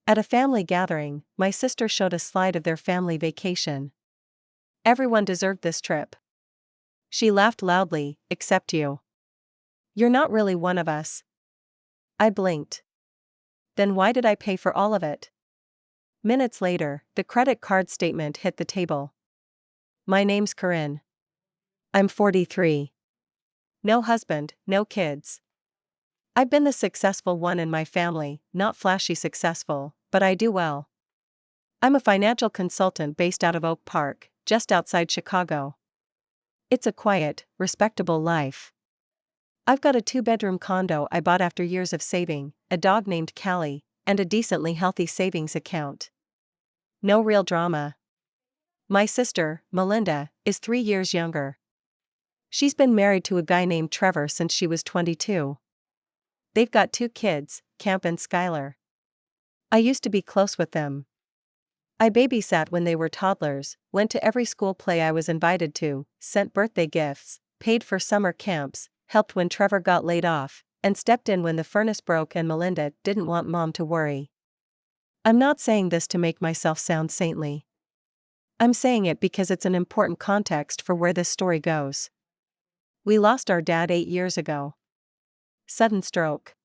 At a family gathering, my sister showed a slide of their family vacation. Everyone deserved this trip. She laughed loudly, except you. You're not really one of us. I blinked. Then why did I pay for all of it? Minutes later, the credit card statement hit the table. My name's Corinne. I'm 43. No husband, no kids. I've been the successful one in my family, not flashy successful, but I do well. I'm a financial consultant based out of Oak Park, just outside Chicago. It's a quiet, respectable life. I've got a 2-bedroom condo I bought after years of saving, a dog named Callie, and a decently healthy savings account. No real drama. My sister, Melinda, is 3 years younger. She's been married to a guy named Trevor since she was 22. They've got 2 kids, Camp and Skylar. I used to be close with them. I babysat when they were toddlers, went to every school play I was invited to, sent birthday gifts, paid for summer camps, helped when Trevor got laid off, and stepped in when the furnace broke and Melinda didn't want Mom to worry. I'm not saying this to make myself sound saintly. I'm saying it because it's an important context for where this story goes. We lost our dad 8 years ago. Sudden stroke.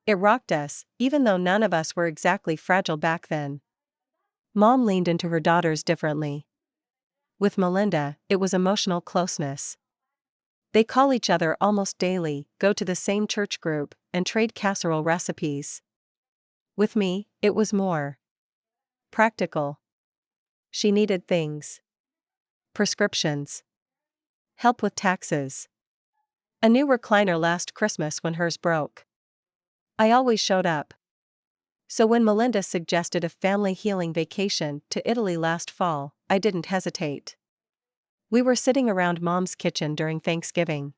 It rocked us, even though none of us were exactly fragile back then. Mom leaned into her daughters differently. With Melinda, it was emotional closeness. They call each other almost daily, go to the same church group, and trade casserole recipes. With me, it was more practical. She needed things. Prescriptions. Help with taxes. A new recliner last Christmas when hers broke. I always showed up. So when Melinda suggested a family healing vacation to Italy last fall, I didn't hesitate. We were sitting around Mom's kitchen during Thanksgiving.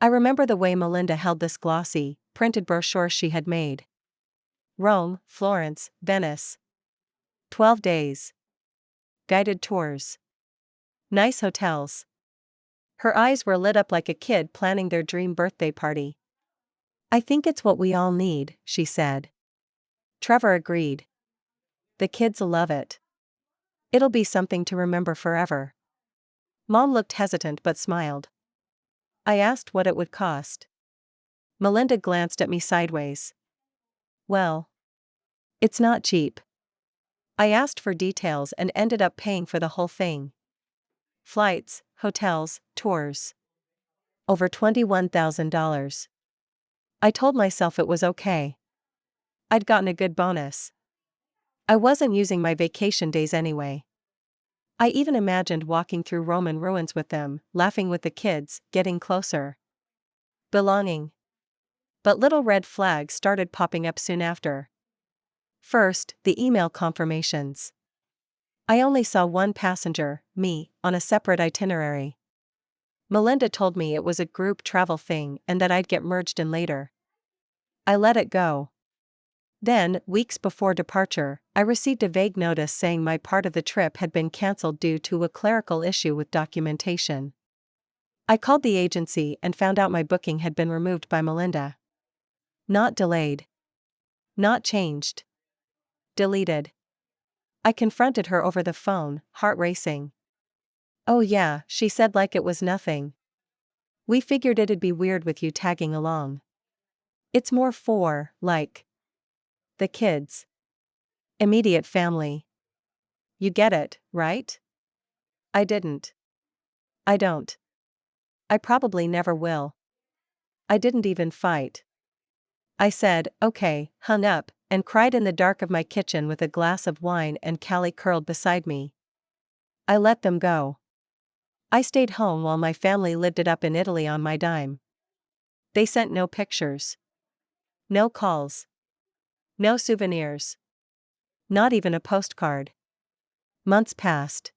I remember the way Melinda held this glossy, printed brochure she had made. Rome, Florence, Venice. 12 days. Guided tours. Nice hotels. Her eyes were lit up like a kid planning their dream birthday party. I think it's what we all need, she said. Trevor agreed. The kids'll love it. It'll be something to remember forever. Mom looked hesitant but smiled. I asked what it would cost. Melinda glanced at me sideways. Well, it's not cheap. I asked for details and ended up paying for the whole thing. Flights, hotels, tours. Over $21,000. I told myself it was okay. I'd gotten a good bonus. I wasn't using my vacation days anyway. I even imagined walking through Roman ruins with them, laughing with the kids, getting closer. Belonging. But little red flags started popping up soon after. First, the email confirmations. I only saw one passenger, me, on a separate itinerary. Melinda told me it was a group travel thing and that I'd get merged in later. I let it go. Then, weeks before departure, I received a vague notice saying my part of the trip had been cancelled due to a clerical issue with documentation. I called the agency and found out my booking had been removed by Melinda. Not delayed. Not changed. Deleted. I confronted her over the phone, heart racing. Oh yeah, she said like it was nothing. We figured it'd be weird with you tagging along. It's more for, like, the kids. Immediate family. You get it, right? I didn't. I don't. I probably never will. I didn't even fight. I said, okay, hung up, and cried in the dark of my kitchen with a glass of wine and Callie curled beside me. I let them go. I stayed home while my family lived it up in Italy on my dime. They sent no pictures. No calls. No souvenirs. Not even a postcard. Months passed.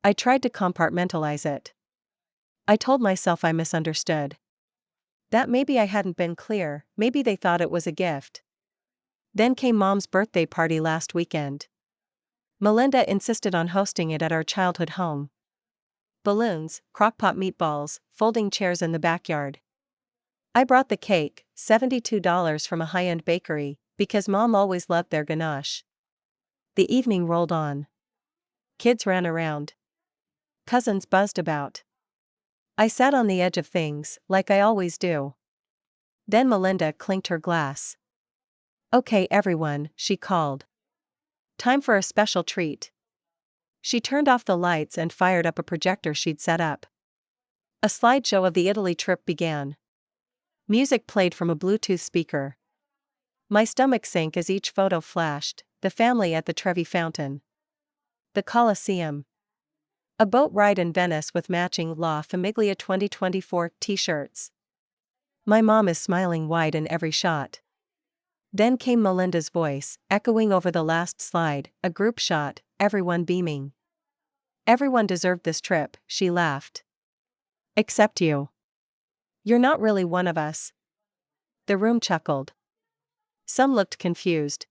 I tried to compartmentalize it. I told myself I misunderstood. That maybe I hadn't been clear, maybe they thought it was a gift. Then came Mom's birthday party last weekend. Melinda insisted on hosting it at our childhood home. Balloons, crockpot meatballs, folding chairs in the backyard. I brought the cake, $72 from a high-end bakery, Because mom always loved their ganache. The evening rolled on. Kids ran around. Cousins buzzed about. I sat on the edge of things, like I always do. Then Melinda clinked her glass. "Okay, everyone," she called. "Time for a special treat." She turned off the lights and fired up a projector she'd set up. A slideshow of the Italy trip began. Music played from a Bluetooth speaker. My stomach sank as each photo flashed: the family at the Trevi Fountain, the Colosseum, a boat ride in Venice with matching La Famiglia 2024 t-shirts. My mom is smiling wide in every shot. Then came Melinda's voice, echoing over the last slide, a group shot, everyone beaming. "Everyone deserved this trip," she laughed. "Except you. You're not really one of us." The room chuckled. Some looked confused.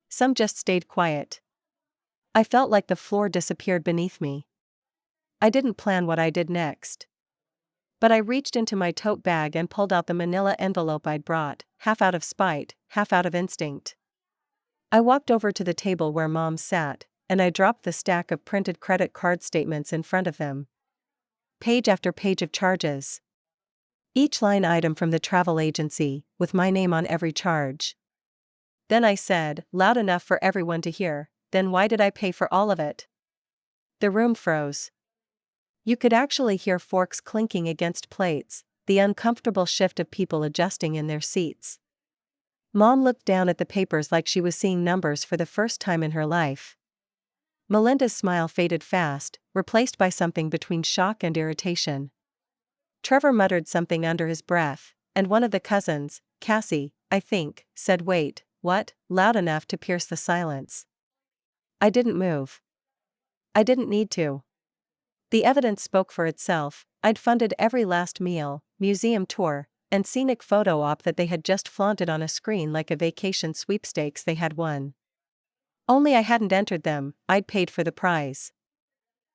Some just stayed quiet. I felt like the floor disappeared beneath me. I didn't plan what I did next. But I reached into my tote bag and pulled out the manila envelope I'd brought, half out of spite, half out of instinct. I walked over to the table where Mom sat, and I dropped the stack of printed credit card statements in front of them. Page after page of charges. Each line item from the travel agency, with my name on every charge. Then I said, loud enough for everyone to hear, "Then why did I pay for all of it?" The room froze. You could actually hear forks clinking against plates, the uncomfortable shift of people adjusting in their seats. Mom looked down at the papers like she was seeing numbers for the first time in her life. Melinda's smile faded fast, replaced by something between shock and irritation. Trevor muttered something under his breath, and one of the cousins, Cassie, I think, said, "Wait, what?" loud enough to pierce the silence. I didn't move. I didn't need to. The evidence spoke for itself. I'd funded every last meal, museum tour, and scenic photo op that they had just flaunted on a screen like a vacation sweepstakes they had won. Only I hadn't entered them, I'd paid for the prize.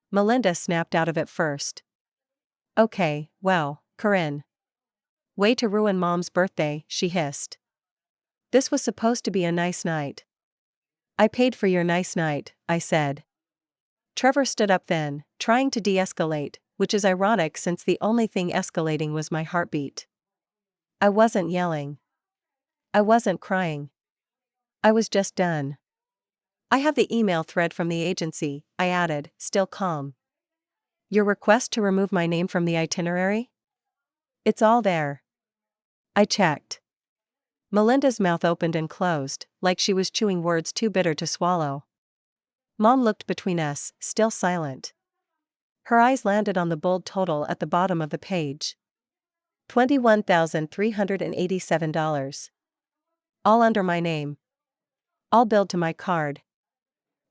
Melinda snapped out of it first. "Okay, well, Corinne. Way to ruin Mom's birthday," she hissed. "This was supposed to be a nice night." "I paid for your nice night," I said. Trevor stood up then, trying to de-escalate, which is ironic since the only thing escalating was my heartbeat. I wasn't yelling. I wasn't crying. I was just done. "I have the email thread from the agency," I added, still calm. "Your request to remove my name from the itinerary? It's all there." I checked. Melinda's mouth opened and closed, like she was chewing words too bitter to swallow. Mom looked between us, still silent. Her eyes landed on the bold total at the bottom of the page. $21,387. All under my name. All billed to my card.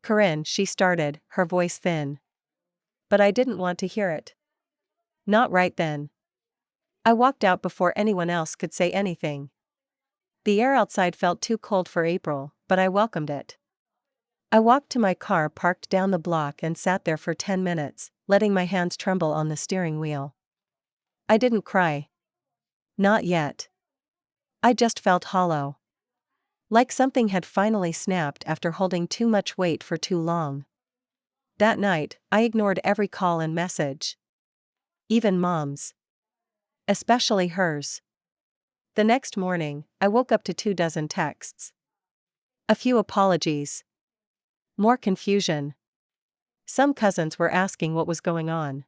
"Corinne," she started, her voice thin. But I didn't want to hear it. Not right then. I walked out before anyone else could say anything. The air outside felt too cold for April, but I welcomed it. I walked to my car parked down the block and sat there for 10 minutes, letting my hands tremble on the steering wheel. I didn't cry. Not yet. I just felt hollow. Like something had finally snapped after holding too much weight for too long. That night, I ignored every call and message. Even Mom's. Especially hers. The next morning, I woke up to 24 texts. A few apologies. More confusion. Some cousins were asking what was going on.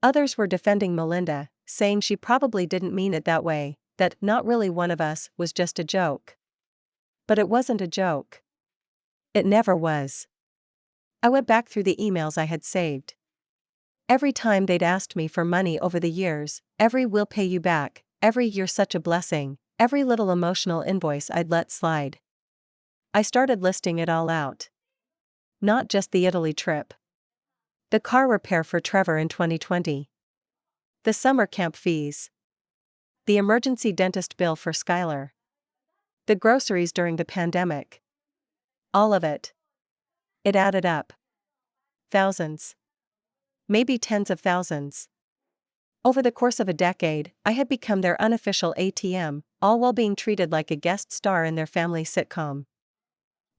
Others were defending Melinda, saying she probably didn't mean it that way, that "not really one of us" was just a joke. But it wasn't a joke. It never was. I went back through the emails I had saved. Every time they'd asked me for money over the years, every "we'll pay you back," every "you're such a blessing," every little emotional invoice I'd let slide. I started listing it all out. Not just the Italy trip. The car repair for Trevor in 2020. The summer camp fees. The emergency dentist bill for Skylar. The groceries during the pandemic. All of it. It added up. Thousands. Maybe tens of thousands. Over the course of a decade, I had become their unofficial ATM, all while being treated like a guest star in their family sitcom.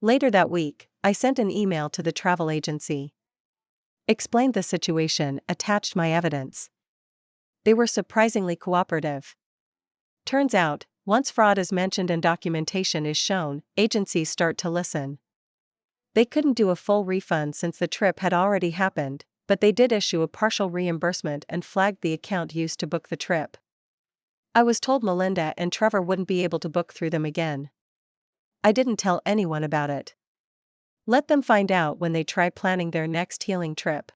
Later that week, I sent an email to the travel agency. Explained the situation, attached my evidence. They were surprisingly cooperative. Turns out, once fraud is mentioned and documentation is shown, agencies start to listen. They couldn't do a full refund since the trip had already happened, but they did issue a partial reimbursement and flagged the account used to book the trip. I was told Melinda and Trevor wouldn't be able to book through them again. I didn't tell anyone about it. Let them find out when they try planning their next healing trip.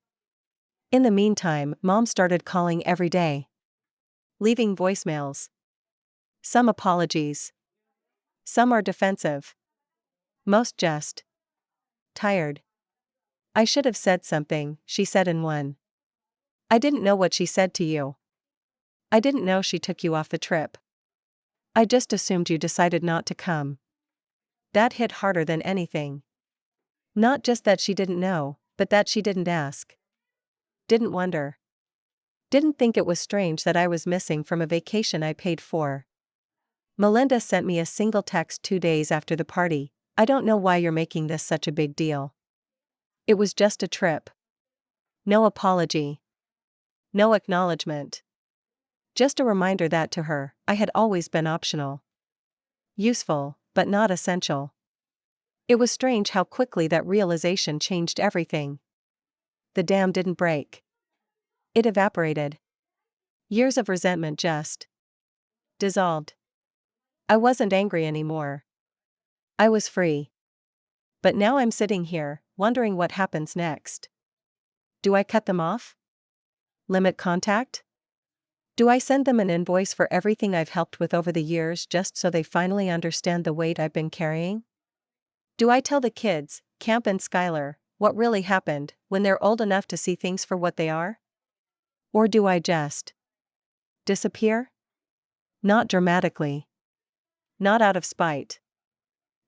In the meantime, Mom started calling every day. Leaving voicemails. Some apologies. Some are defensive. Most just tired. I should have said something, she said in one. I didn't know what she said to you. I didn't know she took you off the trip. I just assumed you decided not to come. That hit harder than anything. Not just that she didn't know, but that she didn't ask. Didn't wonder. Didn't think it was strange that I was missing from a vacation I paid for. Melinda sent me a single text 2 days after the party. I don't know why you're making this such a big deal. It was just a trip. No apology. No acknowledgement. Just a reminder that to her, I had always been optional. Useful, but not essential. It was strange how quickly that realization changed everything. The dam didn't break. It evaporated. Years of resentment just dissolved. I wasn't angry anymore. I was free. But now I'm sitting here, wondering what happens next. Do I cut them off? Limit contact? Do I send them an invoice for everything I've helped with over the years just so they finally understand the weight I've been carrying? Do I tell the kids, Camp and Skylar, what really happened when they're old enough to see things for what they are? Or do I just disappear? Not dramatically. Not out of spite.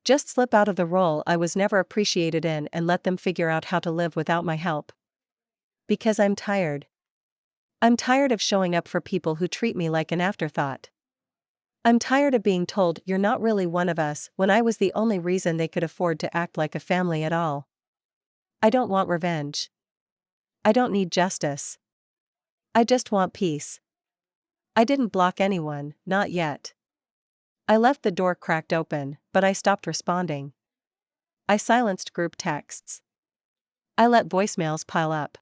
Just slip out of the role I was never appreciated in and let them figure out how to live without my help. Because I'm tired. I'm tired of showing up for people who treat me like an afterthought. I'm tired of being told you're not really one of us when I was the only reason they could afford to act like a family at all. I don't want revenge. I don't need justice. I just want peace. I didn't block anyone, not yet. I left the door cracked open, but I stopped responding. I silenced group texts. I let voicemails pile up.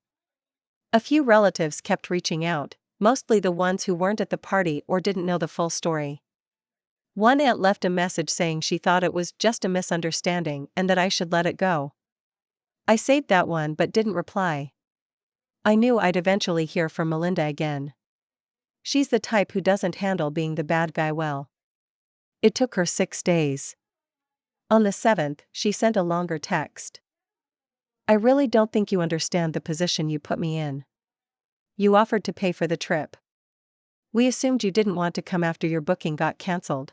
A few relatives kept reaching out, mostly the ones who weren't at the party or didn't know the full story. One aunt left a message saying she thought it was just a misunderstanding and that I should let it go. I saved that one but didn't reply. I knew I'd eventually hear from Melinda again. She's the type who doesn't handle being the bad guy well. It took her 6 days. On the 7th, she sent a longer text. I really don't think you understand the position you put me in. You offered to pay for the trip. We assumed you didn't want to come after your booking got cancelled.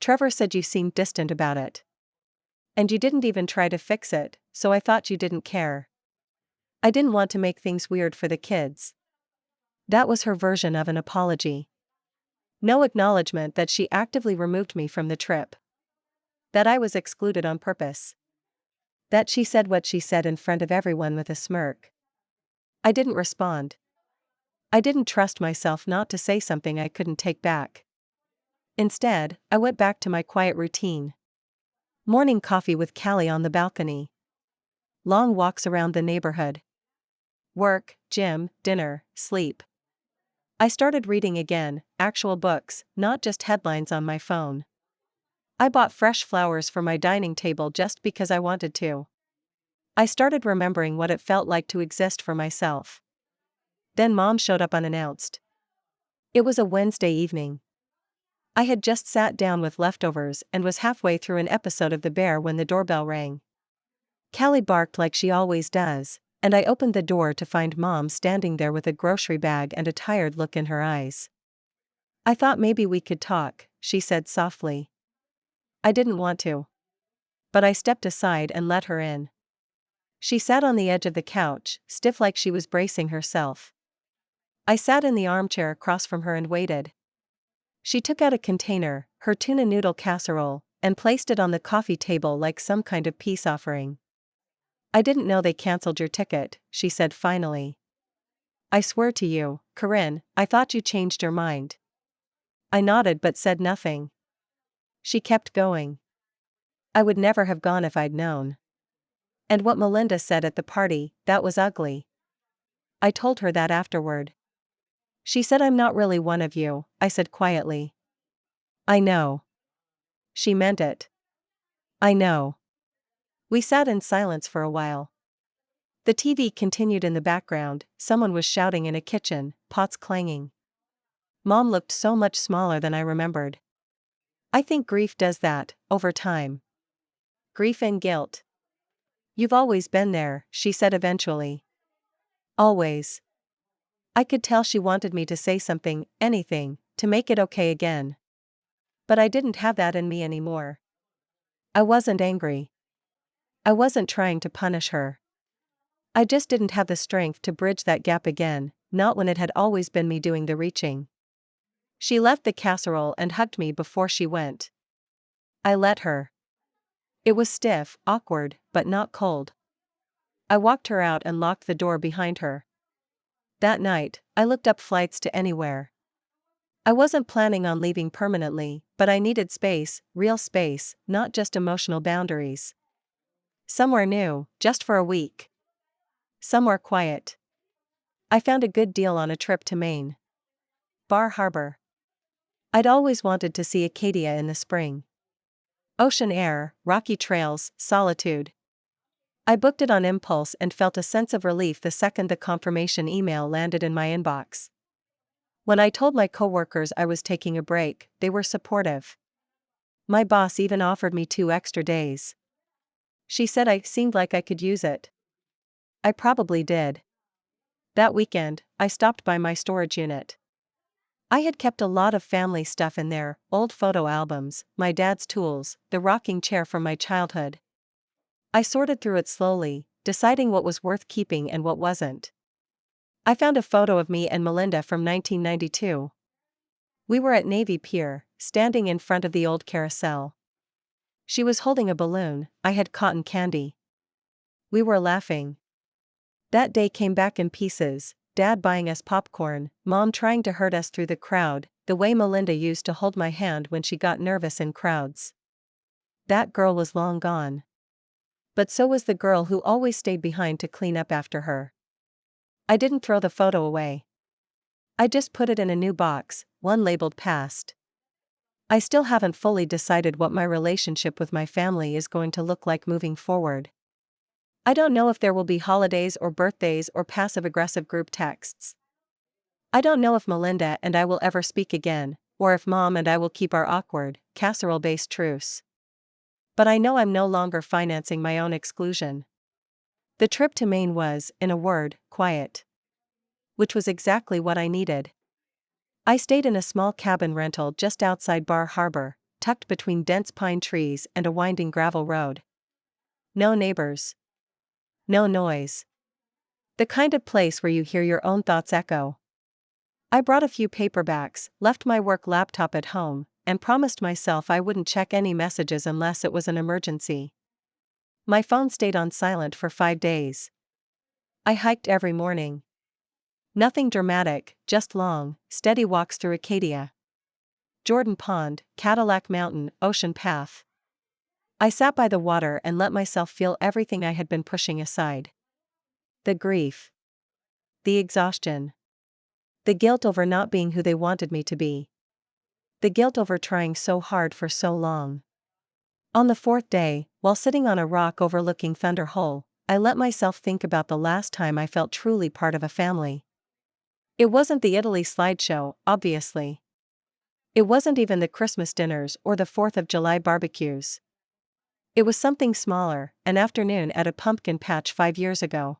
Trevor said you seemed distant about it. And you didn't even try to fix it, so I thought you didn't care. I didn't want to make things weird for the kids. That was her version of an apology. No acknowledgement that she actively removed me from the trip. That I was excluded on purpose. That she said what she said in front of everyone with a smirk. I didn't respond. I didn't trust myself not to say something I couldn't take back. Instead, I went back to my quiet routine. Morning coffee with Callie on the balcony. Long walks around the neighborhood. Work, gym, dinner, sleep. I started reading again, actual books, not just headlines on my phone. I bought fresh flowers for my dining table just because I wanted to. I started remembering what it felt like to exist for myself. Then Mom showed up unannounced. It was a Wednesday evening. I had just sat down with leftovers and was halfway through an episode of The Bear when the doorbell rang. Callie barked like she always does, and I opened the door to find Mom standing there with a grocery bag and a tired look in her eyes. I thought maybe we could talk, she said softly. I didn't want to. But I stepped aside and let her in. She sat on the edge of the couch, stiff like she was bracing herself. I sat in the armchair across from her and waited. She took out a container, her tuna noodle casserole, and placed it on the coffee table like some kind of peace offering. "I didn't know they cancelled your ticket," she said finally. "I swear to you, Corinne, I thought you changed your mind." I nodded but said nothing. She kept going. "I would never have gone if I'd known. And what Melinda said at the party, that was ugly." I told her that afterward. "She said I'm not really one of you," I said quietly. "I know." "She meant it." "I know." We sat in silence for a while. The TV continued in the background, someone was shouting in a kitchen, pots clanging. Mom looked so much smaller than I remembered. "I think grief does that, over time. Grief and guilt." "You've always been there," she said eventually. "Always." I could tell she wanted me to say something, anything, to make it okay again. But I didn't have that in me anymore. I wasn't angry. I wasn't trying to punish her. I just didn't have the strength to bridge that gap again, not when it had always been me doing the reaching. She left the casserole and hugged me before she went. I let her. It was stiff, awkward, but not cold. I walked her out and locked the door behind her. That night, I looked up flights to anywhere. I wasn't planning on leaving permanently, but I needed space, real space, not just emotional boundaries. Somewhere new, just for a week. Somewhere quiet. I found a good deal on a trip to Maine. Bar Harbor. I'd always wanted to see Acadia in the spring. Ocean air, rocky trails, solitude. I booked it on impulse and felt a sense of relief the second the confirmation email landed in my inbox. When I told my coworkers I was taking a break, they were supportive. My boss even offered me 2 extra days. She said I seemed like I could use it. I probably did. That weekend, I stopped by my storage unit. I had kept a lot of family stuff in there, old photo albums, my dad's tools, the rocking chair from my childhood. I sorted through it slowly, deciding what was worth keeping and what wasn't. I found a photo of me and Melinda from 1992. We were at Navy Pier, standing in front of the old carousel. She was holding a balloon, I had cotton candy. We were laughing. That day came back in pieces, Dad buying us popcorn, Mom trying to herd us through the crowd, the way Melinda used to hold my hand when she got nervous in crowds. That girl was long gone. But so was the girl who always stayed behind to clean up after her. I didn't throw the photo away. I just put it in a new box, one labeled past. I still haven't fully decided what my relationship with my family is going to look like moving forward. I don't know if there will be holidays or birthdays or passive-aggressive group texts. I don't know if Melinda and I will ever speak again, or if Mom and I will keep our awkward, casserole-based truce. But I know I'm no longer financing my own exclusion. The trip to Maine was, in a word, quiet. Which was exactly what I needed. I stayed in a small cabin rental just outside Bar Harbor, tucked between dense pine trees and a winding gravel road. No neighbors. No noise. The kind of place where you hear your own thoughts echo. I brought a few paperbacks, left my work laptop at home, and promised myself I wouldn't check any messages unless it was an emergency. My phone stayed on silent for 5 days. I hiked every morning. Nothing dramatic, just long, steady walks through Acadia. Jordan Pond, Cadillac Mountain, Ocean Path. I sat by the water and let myself feel everything I had been pushing aside. The grief. The exhaustion. The guilt over not being who they wanted me to be. The guilt over trying so hard for so long. On the 4th day, while sitting on a rock overlooking Thunder Hole, I let myself think about the last time I felt truly part of a family. It wasn't the Italy slideshow, obviously. It wasn't even the Christmas dinners or the 4th of July barbecues. It was something smaller, an afternoon at a pumpkin patch 5 years ago.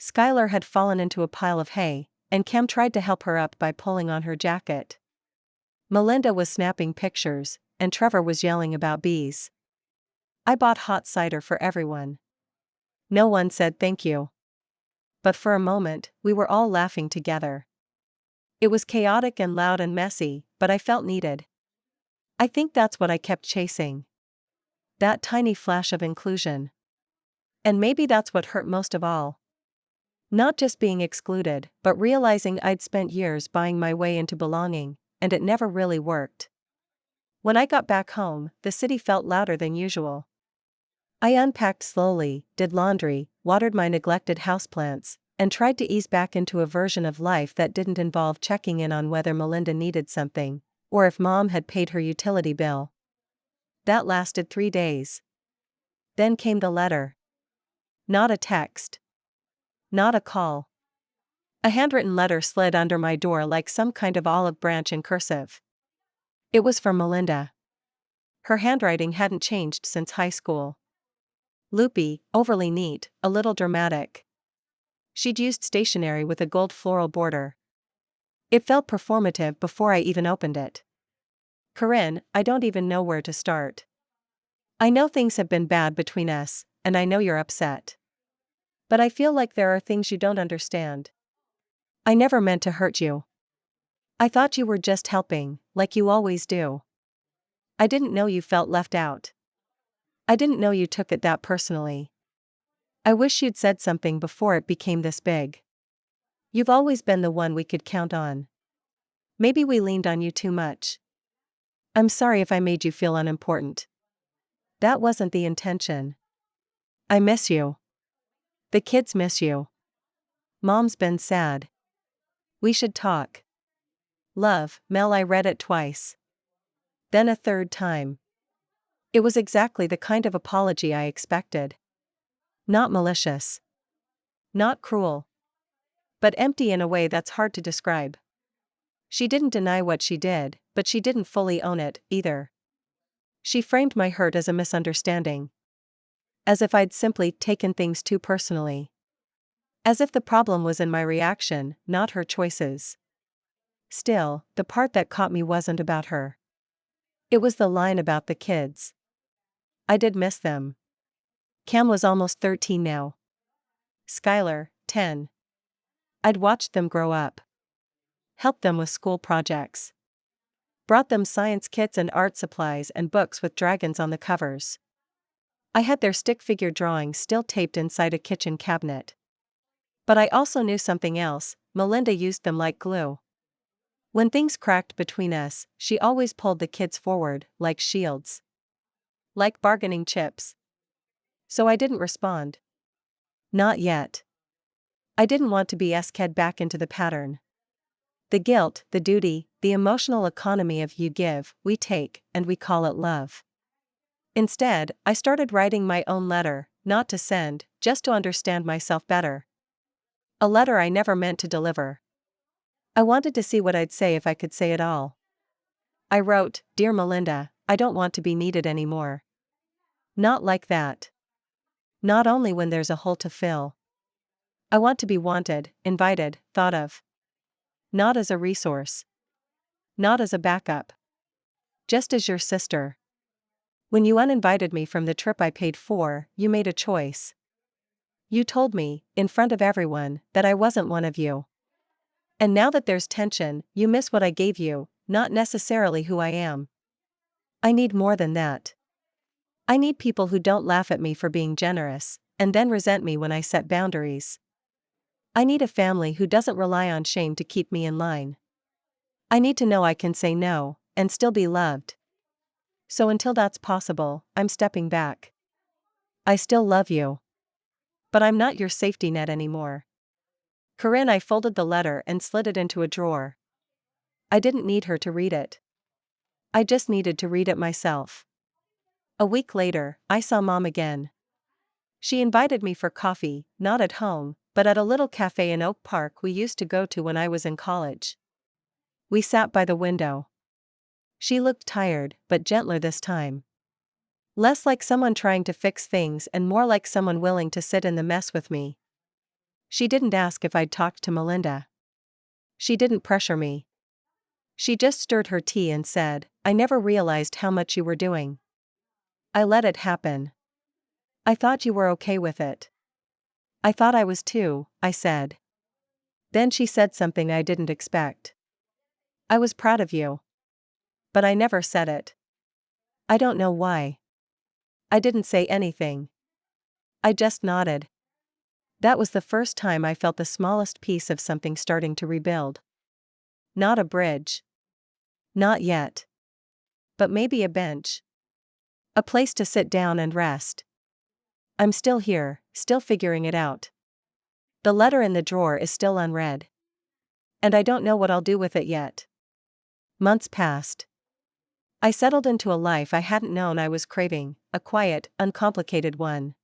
Skylar had fallen into a pile of hay, and Cam tried to help her up by pulling on her jacket. Melinda was snapping pictures, and Trevor was yelling about bees. I bought hot cider for everyone. No one said thank you. But for a moment, we were all laughing together. It was chaotic and loud and messy, but I felt needed. I think that's what I kept chasing. That tiny flash of inclusion. And maybe that's what hurt most of all. Not just being excluded, but realizing I'd spent years buying my way into belonging, and it never really worked. When I got back home, the city felt louder than usual. I unpacked slowly, did laundry, watered my neglected houseplants, and tried to ease back into a version of life that didn't involve checking in on whether Melinda needed something, or if Mom had paid her utility bill. That lasted 3 days. Then came the letter. Not a text. Not a call. A handwritten letter slid under my door like some kind of olive branch in cursive. It was from Melinda. Her handwriting hadn't changed since high school. Loopy, overly neat, a little dramatic. She'd used stationery with a gold floral border. It felt performative before I even opened it. Corinne, I don't even know where to start. I know things have been bad between us, and I know you're upset. But I feel like there are things you don't understand. I never meant to hurt you. I thought you were just helping, like you always do. I didn't know you felt left out. I didn't know you took it that personally. I wish you'd said something before it became this big. You've always been the one we could count on. Maybe we leaned on you too much. I'm sorry if I made you feel unimportant. That wasn't the intention. I miss you. The kids miss you. Mom's been sad. We should talk. Love, Mel. I read it twice. Then a third time. It was exactly the kind of apology I expected. Not malicious. Not cruel. But empty in a way that's hard to describe. She didn't deny what she did, but she didn't fully own it, either. She framed my hurt as a misunderstanding. As if I'd simply taken things too personally. As if the problem was in my reaction, not her choices. Still, the part that caught me wasn't about her. It was the line about the kids. I did miss them. Cam was almost 13 now. Skylar, 10. I'd watched them grow up. Helped them with school projects. Brought them science kits and art supplies and books with dragons on the covers. I had their stick figure drawings still taped inside a kitchen cabinet. But I also knew something else. Melinda used them like glue. When things cracked between us, she always pulled the kids forward, like shields. Like bargaining chips. So I didn't respond. Not yet. I didn't want to be sked back into the pattern. The guilt, the duty, the emotional economy of you give, we take, and we call it love. Instead, I started writing my own letter, not to send, just to understand myself better. A letter I never meant to deliver. I wanted to see what I'd say if I could say it all. I wrote, "Dear Melinda, I don't want to be needed anymore. Not like that. Not only when there's a hole to fill. I want to be wanted, invited, thought of. Not as a resource. Not as a backup. Just as your sister. When you uninvited me from the trip I paid for, you made a choice. You told me, in front of everyone, that I wasn't one of you. And now that there's tension, you miss what I gave you, not necessarily who I am. I need more than that. I need people who don't laugh at me for being generous, and then resent me when I set boundaries. I need a family who doesn't rely on shame to keep me in line. I need to know I can say no, and still be loved. So until that's possible, I'm stepping back. I still love you. But I'm not your safety net anymore. Corinne. I folded the letter and slid it into a drawer. I didn't need her to read it. I just needed to read it myself. A week later, I saw Mom again. She invited me for coffee, not at home, but at a little cafe in Oak Park we used to go to when I was in college. We sat by the window. She looked tired, but gentler this time. Less like someone trying to fix things and more like someone willing to sit in the mess with me. She didn't ask if I'd talked to Melinda. She didn't pressure me. She just stirred her tea and said, "I never realized how much you were doing. I let it happen. I thought you were okay with it." "I thought I was too," I said. Then she said something I didn't expect. I was proud of you. But I never said it. I don't know why. I didn't say anything. I just nodded. That was the first time I felt the smallest piece of something starting to rebuild. Not a bridge. Not yet. But maybe a bench. A place to sit down and rest. I'm still here, still figuring it out. The letter in the drawer is still unread. And I don't know what I'll do with it yet. Months passed. I settled into a life I hadn't known I was craving, a quiet, uncomplicated one.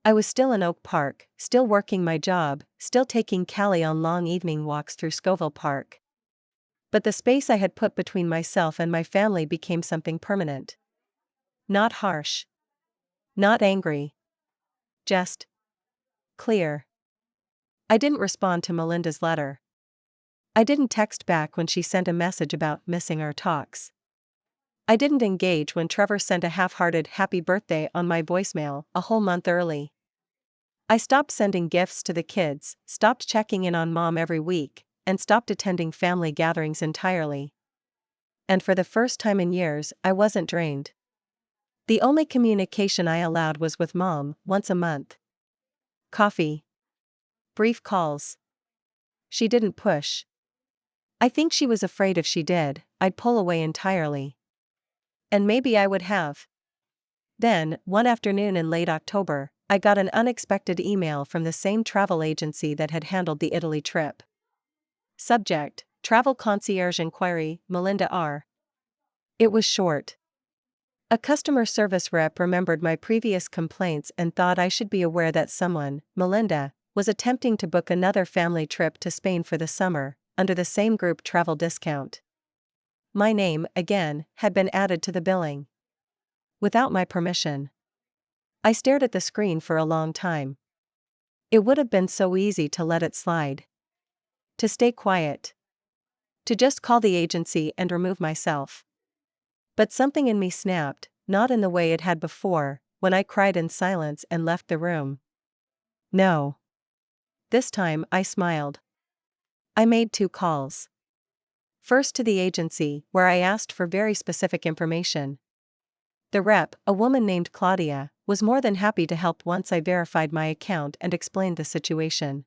I was still in Oak Park, still working my job, still taking Callie on long evening walks through Scoville Park. But the space I had put between myself and my family became something permanent. Not harsh. Not angry. Just clear. I didn't respond to Melinda's letter. I didn't text back when she sent a message about missing our talks. I didn't engage when Trevor sent a half-hearted happy birthday on my voicemail a whole month early. I stopped sending gifts to the kids, stopped checking in on Mom every week, and stopped attending family gatherings entirely. And for the first time in years, I wasn't drained. The only communication I allowed was with Mom, once a month. Coffee. Brief calls. She didn't push. I think she was afraid if she did, I'd pull away entirely. And maybe I would have. Then, one afternoon in late October, I got an unexpected email from the same travel agency that had handled the Italy trip. Subject: Travel Concierge Inquiry, Melinda R. It was short. A customer service rep remembered my previous complaints and thought I should be aware that someone, Melinda, was attempting to book another family trip to Spain for the summer, under the same group travel discount. My name, again, had been added to the billing. Without my permission. I stared at the screen for a long time. It would have been so easy to let it slide. To stay quiet. To just call the agency and remove myself. But something in me snapped, not in the way it had before, when I cried in silence and left the room. No. This time I smiled. I made 2 calls. First to the agency, where I asked for very specific information. The rep, a woman named Claudia, was more than happy to help once I verified my account and explained the situation.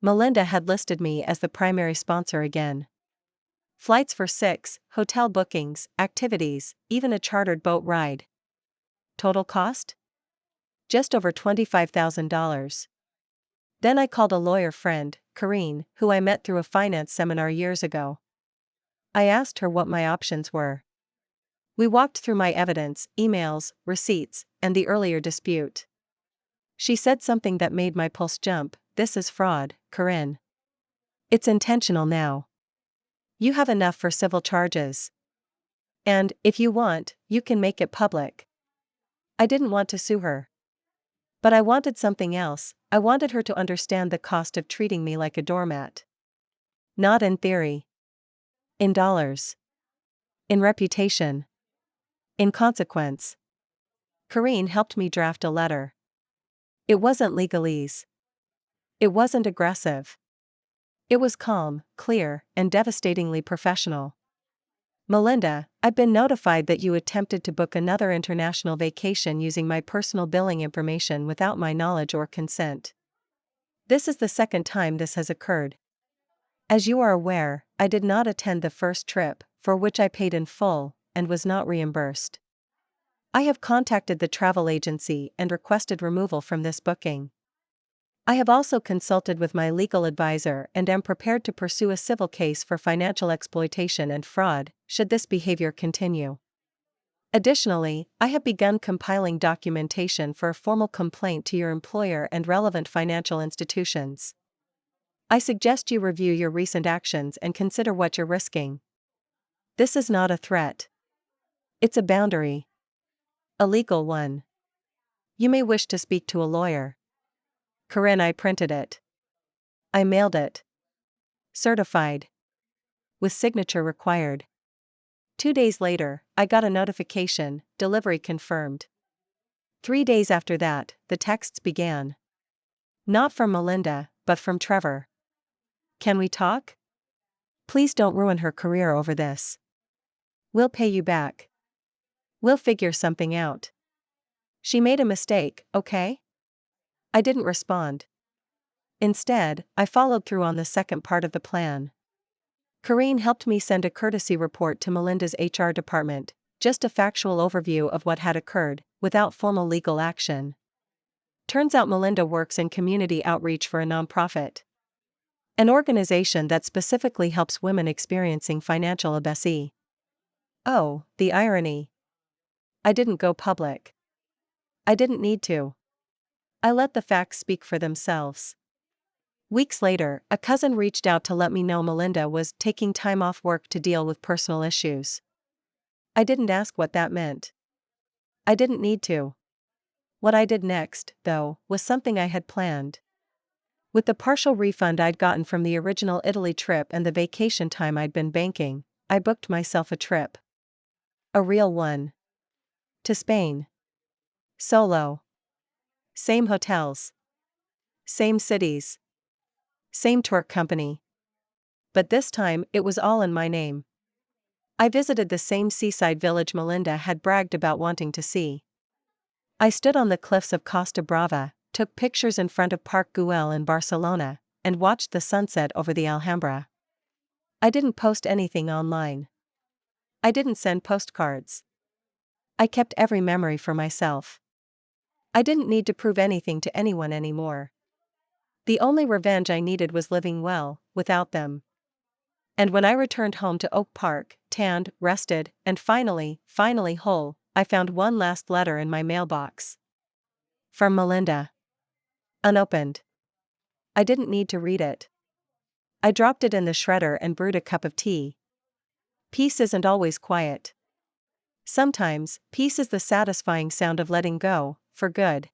Melinda had listed me as the primary sponsor again. Flights for 6, hotel bookings, activities, even a chartered boat ride. Total cost? Just over $25,000. Then I called a lawyer friend, Corrine, who I met through a finance seminar years ago. I asked her what my options were. We walked through my evidence, emails, receipts, and the earlier dispute. She said something that made my pulse jump: "This is fraud, Corinne. It's intentional now. You have enough for civil charges. And, if you want, you can make it public." I didn't want to sue her. But I wanted something else. I wanted her to understand the cost of treating me like a doormat. Not in theory. In dollars. In reputation. In consequence. Corrine helped me draft a letter. It wasn't legalese. It wasn't aggressive. It was calm, clear, and devastatingly professional. Melinda, I've been notified that you attempted to book another international vacation using my personal billing information without my knowledge or consent. This is the second time this has occurred. As you are aware, I did not attend the first trip, for which I paid in full, and was not reimbursed. I have contacted the travel agency and requested removal from this booking. I have also consulted with my legal advisor and am prepared to pursue a civil case for financial exploitation and fraud, should this behavior continue. Additionally, I have begun compiling documentation for a formal complaint to your employer and relevant financial institutions. I suggest you review your recent actions and consider what you're risking. This is not a threat. It's a boundary. A legal one. You may wish to speak to a lawyer. Corinne, I printed it. I mailed it. Certified. With signature required. 2 days later, I got a notification, delivery confirmed. 3 days after that, the texts began. Not from Melinda, but from Trevor. Can we talk? Please don't ruin her career over this. We'll pay you back. We'll figure something out. She made a mistake, okay? I didn't respond. Instead, I followed through on the second part of the plan. Corrine helped me send a courtesy report to Melinda's HR department, just a factual overview of what had occurred, without formal legal action. Turns out Melinda works in community outreach for a nonprofit. An organization that specifically helps women experiencing financial abuse. Oh, the irony. I didn't go public. I didn't need to. I let the facts speak for themselves. Weeks later, a cousin reached out to let me know Melinda was taking time off work to deal with personal issues. I didn't ask what that meant. I didn't need to. What I did next, though, was something I had planned. With the partial refund I'd gotten from the original Italy trip and the vacation time I'd been banking, I booked myself a trip. A real one. To Spain. Solo. Same hotels. Same cities. Same tour company. But this time, it was all in my name. I visited the same seaside village Melinda had bragged about wanting to see. I stood on the cliffs of Costa Brava, took pictures in front of Park Güell in Barcelona, and watched the sunset over the Alhambra. I didn't post anything online. I didn't send postcards. I kept every memory for myself. I didn't need to prove anything to anyone anymore. The only revenge I needed was living well, without them. And when I returned home to Oak Park, tanned, rested, and finally whole, I found one last letter in my mailbox. From Melinda. Unopened. I didn't need to read it. I dropped it in the shredder and brewed a cup of tea. Peace isn't always quiet. Sometimes, peace is the satisfying sound of letting go, for good.